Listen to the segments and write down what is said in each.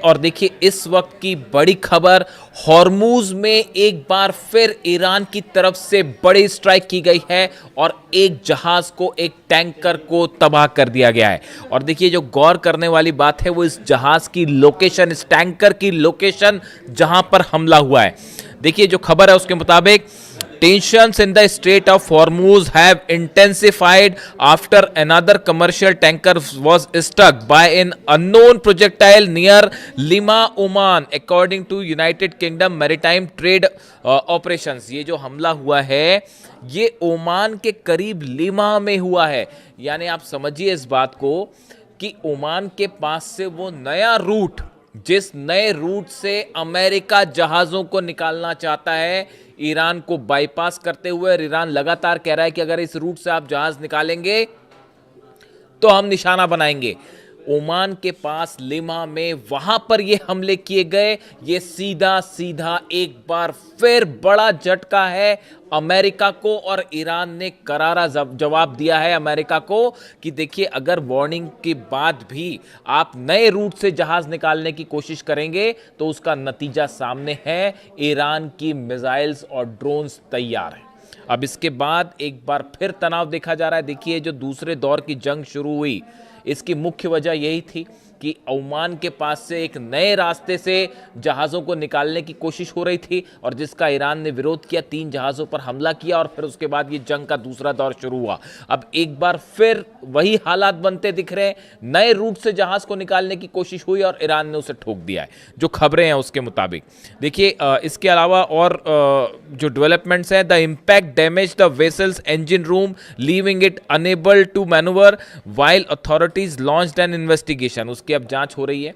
और देखिए इस वक्त की बड़ी खबर, हॉर्मूज में एक बार फिर ईरान की तरफ से बड़ी स्ट्राइक की गई है और एक जहाज को, एक टैंकर को तबाह कर दिया गया है। और देखिए जो गौर करने वाली बात है वो इस जहाज की लोकेशन, इस टैंकर की लोकेशन जहां पर हमला हुआ है। देखिए जो खबर है उसके मुताबिक tensions in the Strait of Hormuz have intensified after another commercial tanker was struck by an unknown projectile near Lima, Oman, according to United Kingdom Maritime Trade Operations। ये जो हमला हुआ है ये ओमान के करीब लिमा में हुआ है। यानी आप समझिए इस बात को कि ओमान के पास से वो नया रूट, जिस नए रूट से अमेरिका जहाज़ों को निकालना चाहता है, ईरान को बाईपास करते हुए, ईरान लगातार कह रहा है कि अगर इस रूट से आप जहाज़ निकालेंगे तो हम निशाना बनाएंगे। ओमान के पास लिमा में वहां पर ये हमले किए गए। ये सीधा सीधा एक बार फिर बड़ा झटका है अमेरिका को, और ईरान ने करारा जवाब दिया है अमेरिका को कि देखिए अगर वार्निंग के बाद भी आप नए रूट से जहाज निकालने की कोशिश करेंगे तो उसका नतीजा सामने है। ईरान की मिसाइल्स और ड्रोन्स तैयार हैं। अब इसके बाद एक बार फिर तनाव देखा जा रहा है। देखिए जो दूसरे दौर की जंग शुरू हुई, इसकी मुख्य वजह यही थी कि ओमान के पास से एक नए रास्ते से जहाज़ों को निकालने की कोशिश हो रही थी और जिसका ईरान ने विरोध किया, 3 जहाज़ों पर हमला किया और फिर उसके बाद ये जंग का दूसरा दौर शुरू हुआ। अब एक बार फिर वही हालात बनते दिख रहे हैं। नए रूट से जहाज़ को निकालने की कोशिश हुई और ईरान ने उसे ठोक दिया है, जो खबरें हैं उसके मुताबिक। देखिए इसके अलावा और जो डेवलपमेंट्स हैं, the impact damage the vessel's engine room leaving it unable to manoeuvre while authorities launched an investigation. उसकी अब जांच हो रही है।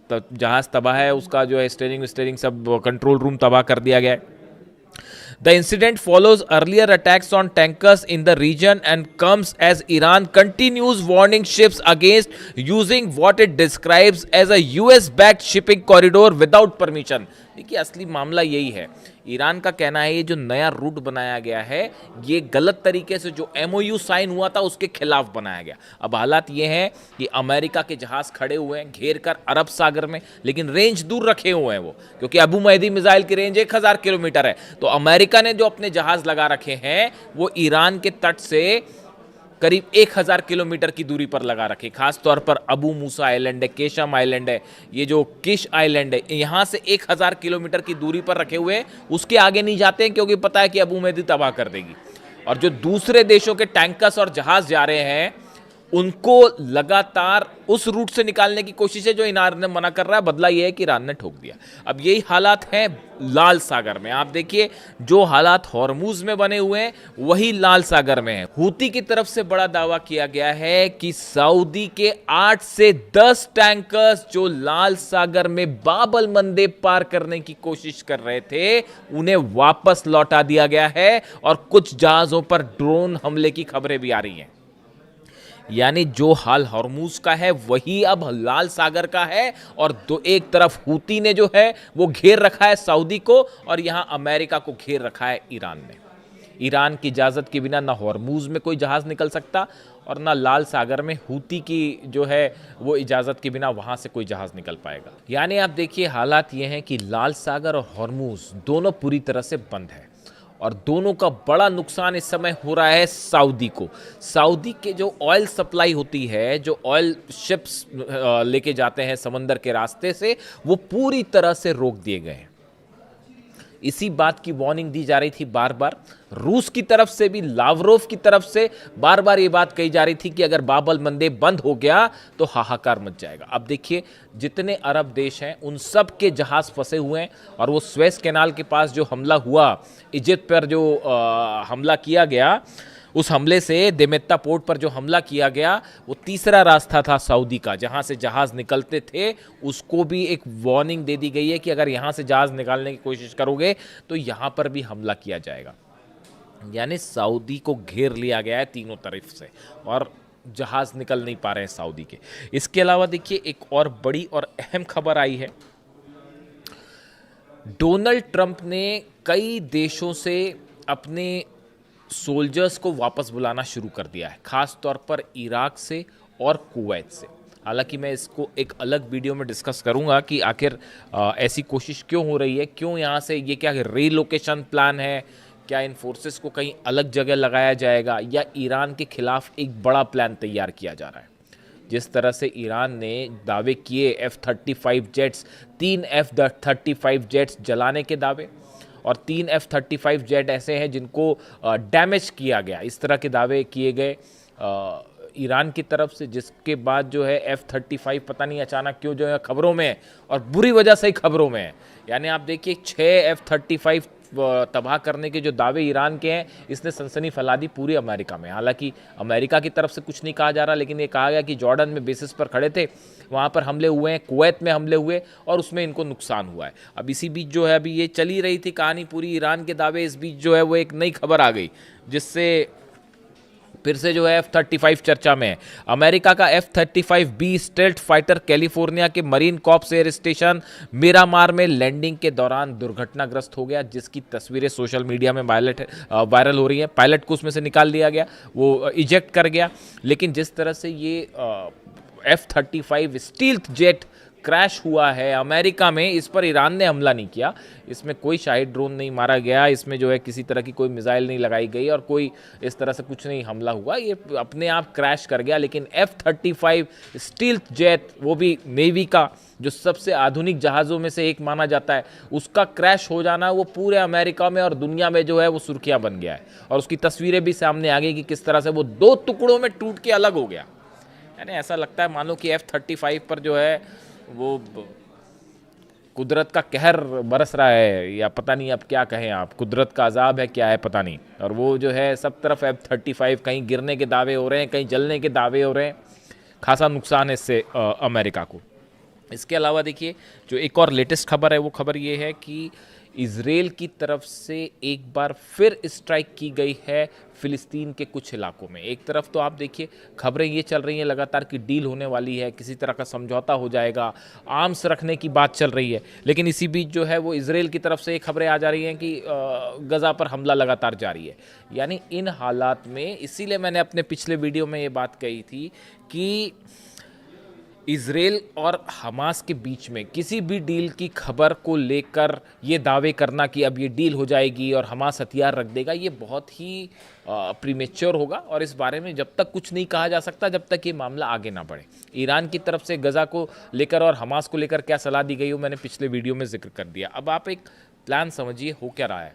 तो जहाज तबाह है, उसका जो है स्टीयरिंग सब कंट्रोल रूम तबाह कर दिया गया है। The incident follows earlier attacks on tankers in the region and comes as Iran continues warning ships against using what it describes as a US-backed shipping corridor without permission। देखिए असली मामला यही है। ईरान का कहना है ये जो नया रूट बनाया गया है ये गलत तरीके से जो MOU साइन हुआ था उसके खिलाफ बनाया गया। अब हालात ये हैं कि अमेरिका के जहाज खड़े हुए हैं घेर कर अरब सागर में, लेकिन रेंज दूर रखे हुए हैं वो, क्योंकि अबू महदी मिसाइल की रेंज 1000 किलोमीटर है। तो अमेरिका ने जो अपने जहाज लगा रखे हैं वो ईरान के तट से करीब 1000 किलोमीटर की दूरी पर लगा रखे। खास तौर पर अबू मूसा आइलैंड है, केशम आइलैंड है, ये जो किश आइलैंड है, यहाँ से 1000 किलोमीटर की दूरी पर रखे हुए। उसके आगे नहीं जाते हैं क्योंकि पता है कि अबू महदी तबाह कर देगी। और जो दूसरे देशों के टैंकर्स और जहाज जा रहे हैं उनको लगातार उस रूट से निकालने की कोशिश है जो ईरान ने मना कर रहा है। बदला यह है कि ईरान ने ठोक दिया। अब यही हालात हैं लाल सागर में। आप देखिए जो हालात हॉर्मूज में बने हुए हैं वही लाल सागर में है। हूती की तरफ से बड़ा दावा किया गया है कि सऊदी के 8 से 10 टैंकर्स जो लाल सागर में बाब अल मंदेब पार करने की कोशिश कर रहे थे उन्हें वापस लौटा दिया गया है और कुछ जहाजों पर ड्रोन हमले की खबरें भी आ रही हैं। यानी जो हाल हॉर्मूज का है वही अब लाल सागर का है। और एक तरफ हूती ने जो है वो घेर रखा है सऊदी को और यहां अमेरिका को घेर रखा है ईरान ने। ईरान की इजाज़त के बिना ना हॉर्मूज में कोई जहाज़ निकल सकता और ना लाल सागर में हूती की जो है वो इजाज़त के बिना वहां से कोई जहाज़ निकल पाएगा। यानी आप देखिए हालात ये हैं कि लाल सागर और हॉर्मूज दोनों पूरी तरह से बंद है और दोनों का बड़ा नुकसान इस समय हो रहा है सऊदी को। सऊदी के जो ऑयल सप्लाई होती है, जो ऑयल शिप्स लेके जाते हैं समंदर के रास्ते से, वो पूरी तरह से रोक दिए गए हैं। इसी बात की वार्निंग दी जा रही थी बार बार। रूस की तरफ से भी, लावरोव की तरफ से बार बार ये बात कही जा रही थी कि अगर बाब अल मंदेब बंद हो गया तो हाहाकार मच जाएगा। अब देखिए जितने अरब देश हैं उन सब के जहाज फंसे हुए हैं और वो स्वेज कैनाल के पास जो हमला हुआ, इजिप्ट पर जो हमला किया गया, उस हमले से देमेत्ता पोर्ट पर जो हमला किया गया वो तीसरा रास्ता था सऊदी का जहां से जहाज निकलते थे। उसको भी एक वार्निंग दे दी गई है कि अगर यहां से जहाज निकालने की कोशिश करोगे तो यहां पर भी हमला किया जाएगा। यानी सऊदी को घेर लिया गया है तीनों तरफ से और जहाज निकल नहीं पा रहे हैं सऊदी के। इसके अलावा देखिए एक और बड़ी और अहम खबर आई है। डोनाल्ड ट्रंप ने कई देशों से अपने सोल्जर्स को वापस बुलाना शुरू कर दिया है, खास तौर पर इराक से और कुवैत से। हालांकि मैं इसको एक अलग वीडियो में डिस्कस करूंगा कि आखिर ऐसी कोशिश क्यों हो रही है, क्यों यहाँ से ये क्या रीलोकेशन प्लान है, क्या इन फोर्सेस को कहीं अलग जगह लगाया जाएगा या ईरान के खिलाफ एक बड़ा प्लान तैयार किया जा रहा है। जिस तरह से ईरान ने दावे किए F-35 जेट्स, 3 F-35 जेट्स जलाने के दावे और 3 F-35 जेट ऐसे हैं जिनको डैमेज किया गया, इस तरह के दावे किए गए ईरान की तरफ से, जिसके बाद जो है F-35 पता नहीं अचानक क्यों जो है खबरों में है और बुरी वजह से ही खबरों में है। यानी आप देखिए 6 F-35 तबाह करने के जो दावे ईरान के हैं, इसने सनसनी फैला दी पूरी अमेरिका में। हालांकि अमेरिका की तरफ से कुछ नहीं कहा जा रहा, लेकिन ये कहा गया कि जॉर्डन में बेसिस पर खड़े थे, वहाँ पर हमले हुए हैं, कुवैत में हमले हुए और उसमें इनको नुकसान हुआ है। अब इसी बीच जो है अभी ये चली रही थी कहानी पूरी ईरान के दावे, इस बीच जो है वो एक नई खबर आ गई जिससे फिर से जो है F-35 चर्चा में है। अमेरिका का F-35B स्टेल्थ फाइटर कैलिफोर्निया के marine corps air station Miramar में लैंडिंग के दौरान दुर्घटनाग्रस्त हो गया, जिसकी तस्वीरें सोशल मीडिया में वायरल हो रही हैं। पायलट को उसमें से निकाल दिया गया, वो इजेक्ट कर गया। लेकिन जिस तरह से ये F-35 स्टील्थ जेट क्रैश हुआ है अमेरिका में, इस पर ईरान ने हमला नहीं किया, इसमें कोई शाही ड्रोन नहीं मारा गया, इसमें जो है किसी तरह की कोई मिसाइल नहीं लगाई गई और कोई इस तरह से कुछ नहीं हमला हुआ, ये अपने आप क्रैश कर गया। लेकिन F-35 स्टील्थ जेट, वो भी नेवी का जो सबसे आधुनिक जहाज़ों में से एक माना जाता है, उसका क्रैश हो जाना वो पूरे अमेरिका में और दुनिया में जो है वो सुर्खियाँ बन गया है। और उसकी तस्वीरें भी सामने आ गई कि किस तरह से वो 2 टुकड़ों में टूट के अलग हो गया। यानी ऐसा लगता है मान लो कि F-35 पर जो है वो कुदरत का कहर बरस रहा है, या पता नहीं अब क्या कहें आप, कुदरत का अजाब है क्या है पता नहीं। और वो जो है सब तरफ F-35, कहीं गिरने के दावे हो रहे हैं, कहीं जलने के दावे हो रहे हैं, खासा नुकसान है इससे अमेरिका को। इसके अलावा देखिए जो एक और लेटेस्ट खबर है, वो खबर ये है कि इजराइल की तरफ से एक बार फिर स्ट्राइक की गई है फिलिस्तीन के कुछ इलाकों में। एक तरफ तो आप देखिए खबरें ये चल रही हैं लगातार कि डील होने वाली है, किसी तरह का समझौता हो जाएगा, आर्म्स रखने की बात चल रही है, लेकिन इसी बीच जो है वो इजराइल की तरफ से खबरें आ जा रही हैं कि गज़ा पर हमला लगातार जारी है। यानी इन हालात में, इसीलिए मैंने अपने पिछले वीडियो में ये बात कही थी कि इजराइल और हमास के बीच में किसी भी डील की खबर को लेकर ये दावे करना कि अब ये डील हो जाएगी और हमास हथियार रख देगा, ये बहुत ही प्रीमेच्योर होगा। और इस बारे में जब तक कुछ नहीं कहा जा सकता, जब तक ये मामला आगे ना बढ़े। ईरान की तरफ से गज़ा को लेकर और हमास को लेकर क्या सलाह दी गई हो, मैंने पिछले वीडियो में जिक्र कर दिया। अब आप एक प्लान समझिए हो क्या रहा है।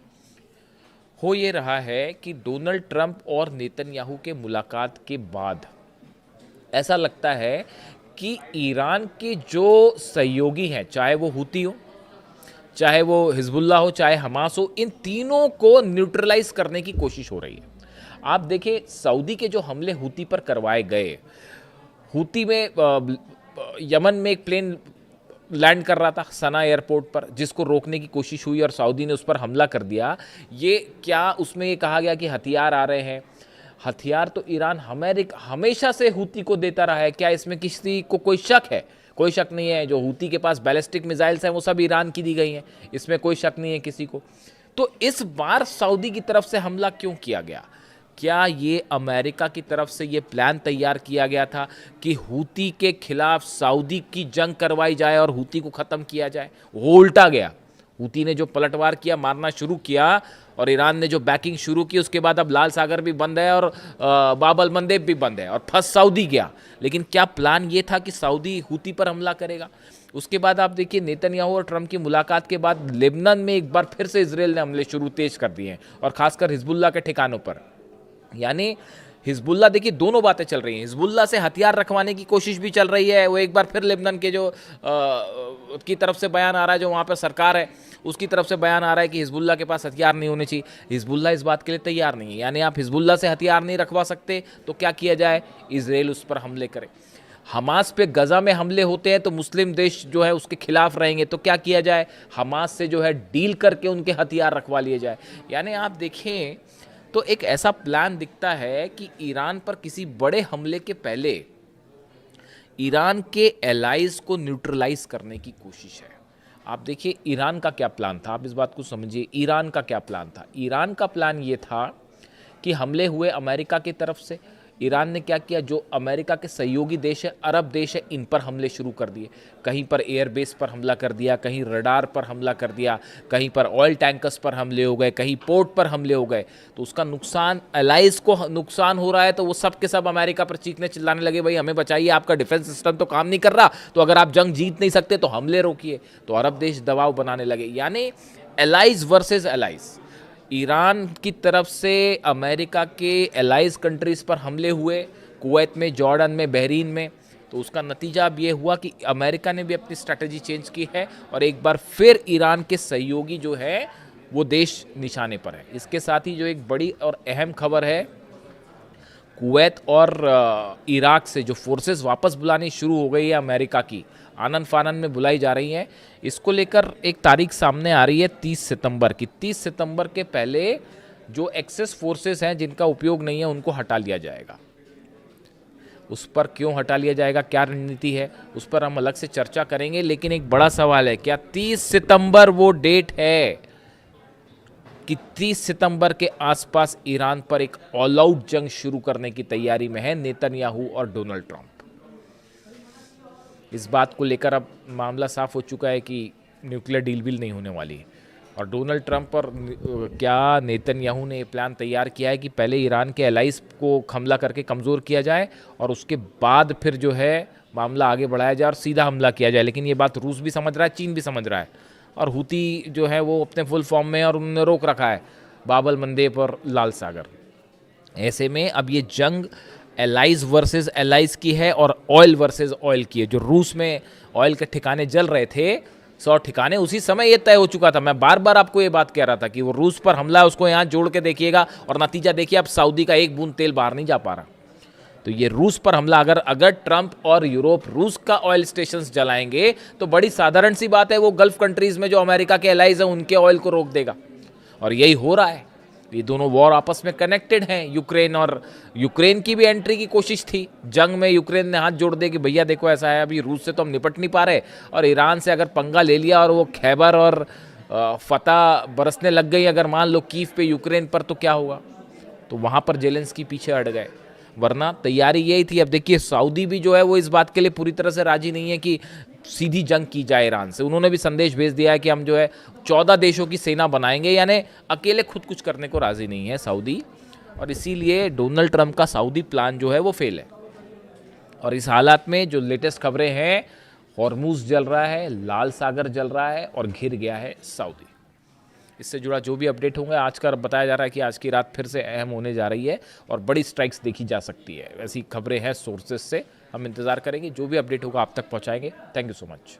हो ये रहा है कि डोनाल्ड ट्रंप और नेतन्याहू के मुलाकात के बाद ऐसा लगता है कि ईरान के जो सहयोगी हैं, चाहे वो हुती हो, चाहे वो हिजबुल्लाह हो, चाहे हमास हो, इन तीनों को न्यूट्रलाइज करने की कोशिश हो रही है। आप देखिए सऊदी के जो हमले हुती पर करवाए गए, हुती में यमन में एक प्लेन लैंड कर रहा था सना एयरपोर्ट पर, जिसको रोकने की कोशिश हुई और सऊदी ने उस पर हमला कर दिया। ये क्या उसमें ये कहा गया कि हथियार आ रहे हैं? हथियार तो ईरान हमेशा से हुती को देता रहा है, क्या इसमें किसी को कोई शक है? कोई शक नहीं है। जो हुती के पास बैलिस्टिक मिसाइल्स हैं वो सब ईरान की दी गई हैं, इसमें कोई शक नहीं है किसी को। तो इस बार सऊदी की तरफ से हमला क्यों किया गया? क्या ये अमेरिका की तरफ से ये प्लान तैयार किया गया था कि हुती के खिलाफ सऊदी की जंग करवाई जाए और हुती को ख़त्म किया जाए? वो उल्टा गया। हुती ने जो पलटवार किया, मारना शुरू किया, और ईरान ने जो बैकिंग शुरू की, उसके बाद अब लाल सागर भी बंद है और बाब अल मंदेब भी बंद है और फंस सऊदी गया। लेकिन क्या प्लान ये था कि सऊदी हुती पर हमला करेगा? उसके बाद आप देखिए नेतन्याहू और ट्रंप की मुलाकात के बाद लेबनान में एक बार फिर से इजराइल ने हमले शुरू तेज कर दिए हैं, और खासकर हिजबुल्लाह के ठिकानों पर। यानी हिजबुल्लाह, देखिए दोनों बातें चल रही हैं। हिजबुल्लाह से हथियार रखवाने की कोशिश भी चल रही है, वो एक बार फिर लेबनान के जो की तरफ से बयान आ रहा है, जो वहाँ पर सरकार है उसकी तरफ से बयान आ रहा है कि हिजबुल्लाह के पास हथियार नहीं होने चाहिए। हिजबुल्लाह इस बात के लिए तैयार नहीं है। यानी आप हिजबुल्लाह से हथियार नहीं रखवा सकते तो क्या किया जाए? इजराइल उस पर हमले करे। हमास पे गज़ा में हमले होते हैं तो मुस्लिम देश जो है उसके खिलाफ रहेंगे, तो क्या किया जाए? हमास से जो है डील करके उनके हथियार रखवा लिए जाए। यानी आप देखें तो एक ऐसा प्लान दिखता है कि ईरान पर किसी बड़े हमले के पहले ईरान के एलाइज को न्यूट्रलाइज करने की कोशिश है। आप देखिए ईरान का क्या प्लान था, आप इस बात को समझिए। ईरान का क्या प्लान था? ईरान का प्लान ये था कि हमले हुए अमेरिका की तरफ से, ईरान ने क्या किया, जो अमेरिका के सहयोगी देश है, अरब देश है, इन पर हमले शुरू कर दिए। कहीं पर एयरबेस पर हमला कर दिया, कहीं रडार पर हमला कर दिया, कहीं पर ऑयल टैंकर्स पर हमले हो गए, कहीं पोर्ट पर हमले हो गए। तो उसका नुकसान एलाइज को नुकसान हो रहा है, तो वो सब के सब अमेरिका पर चीखने चिल्लाने लगे, भाई हमें बचाइए, आपका डिफेंस सिस्टम तो काम नहीं कर रहा, तो अगर आप जंग जीत नहीं सकते तो हमले रोकिए। तो अरब देश दबाव बनाने लगे, यानी एलाइज वर्सेस एलाइज। ईरान की तरफ से अमेरिका के एलाइज कंट्रीज़ पर हमले हुए, कुवैत में, जॉर्डन में, बहरीन में। तो उसका नतीजा अब ये हुआ कि अमेरिका ने भी अपनी स्ट्रैटेजी चेंज की है और एक बार फिर ईरान के सहयोगी जो है वो देश निशाने पर है। इसके साथ ही जो एक बड़ी और अहम खबर है, कुवैत और इराक से जो फोर्सेस वापस बुलानी शुरू हो गई है अमेरिका की, आनन फानन में बुलाई जा रही हैं। इसको लेकर एक तारीख सामने आ रही है 30 सितंबर की। 30 सितंबर के पहले जो एक्सेस फोर्सेस हैं जिनका उपयोग नहीं है उनको हटा लिया जाएगा। उस पर क्यों हटा लिया जाएगा, क्या रणनीति है, उस पर हम अलग से चर्चा करेंगे। लेकिन एक बड़ा सवाल है, क्या 30 सितंबर वो डेट है कि 30 सितंबर के आसपास ईरान पर एक ऑल आउट जंग शुरू करने की तैयारी में है नेतन्याहू और डोनाल्ड ट्रंप। इस बात को लेकर अब मामला साफ हो चुका है कि न्यूक्लियर डील भी नहीं होने वाली है। और डोनाल्ड ट्रंप और क्या नेतन्याहू ने प्लान तैयार किया है कि पहले ईरान के एलाइज को हमला करके कमज़ोर किया जाए और उसके बाद फिर जो है मामला आगे बढ़ाया जाए और सीधा हमला किया जाए। लेकिन ये बात रूस भी समझ रहा है, चीन भी समझ रहा है, और हूती जो है वो अपने फुल फॉर्म में, और उन्होंने रोक रखा है बाबल मंदेब और लाल सागर। ऐसे में अब ये जंग एलाइज वर्सेस एलाइज की है और ऑयल वर्सेस ऑयल की है। जो रूस में ऑयल के ठिकाने जल रहे थे, 100 ठिकाने, उसी समय ये तय हो चुका था। मैं बार बार आपको ये बात कह रहा था कि वो रूस पर हमला है, उसको यहाँ जोड़ के देखिएगा और नतीजा देखिए, अब सऊदी का एक बूंद तेल बाहर नहीं जा पा रहा। तो ये रूस पर हमला, अगर ट्रंप और यूरोप रूस का ऑयल स्टेशन जलाएंगे तो बड़ी साधारण सी बात है, वो गल्फ कंट्रीज में जो अमेरिका के एलाइज हैं उनके ऑयल को रोक देगा। और यही हो रहा है। ये दोनों वॉर आपस में कनेक्टेड हैं। यूक्रेन की भी एंट्री की कोशिश थी जंग में। यूक्रेन ने हाथ जोड़ दिए कि भैया देखो ऐसा है, अभी रूस से तो हम निपट नहीं पा रहे, और ईरान से अगर पंगा ले लिया और वो खैबर और फतह बरसने लग गई, अगर मान लो कीव पे यूक्रेन पर, तो क्या होगा। तो वहाँ पर जेलेंस्की पीछे हट गए, वरना तैयारी यही थी। अब देखिए सऊदी भी जो है वो इस बात के लिए पूरी तरह से राजी नहीं है कि सीधी जंग की जाए ईरान से। उन्होंने भी संदेश भेज दिया है कि हम जो है 14 देशों की सेना बनाएंगे, यानी अकेले खुद कुछ करने को राजी नहीं है सऊदी। और इसीलिए डोनाल्ड ट्रंप का सऊदी प्लान जो है वो फेल है। और इस हालात में जो लेटेस्ट खबरें हैं, हॉर्मूज जल रहा है, लाल सागर जल रहा है और घिर गया है सऊदी। इससे जुड़ा जो भी अपडेट होंगे आज का बताया जा रहा है कि आज की रात फिर से अहम होने जा रही है और बड़ी स्ट्राइक्स देखी जा सकती है। ऐसी खबरें हैं सोर्सेस से, हम इंतज़ार करेंगे, जो भी अपडेट होगा आप तक पहुंचाएंगे। Thank you so much.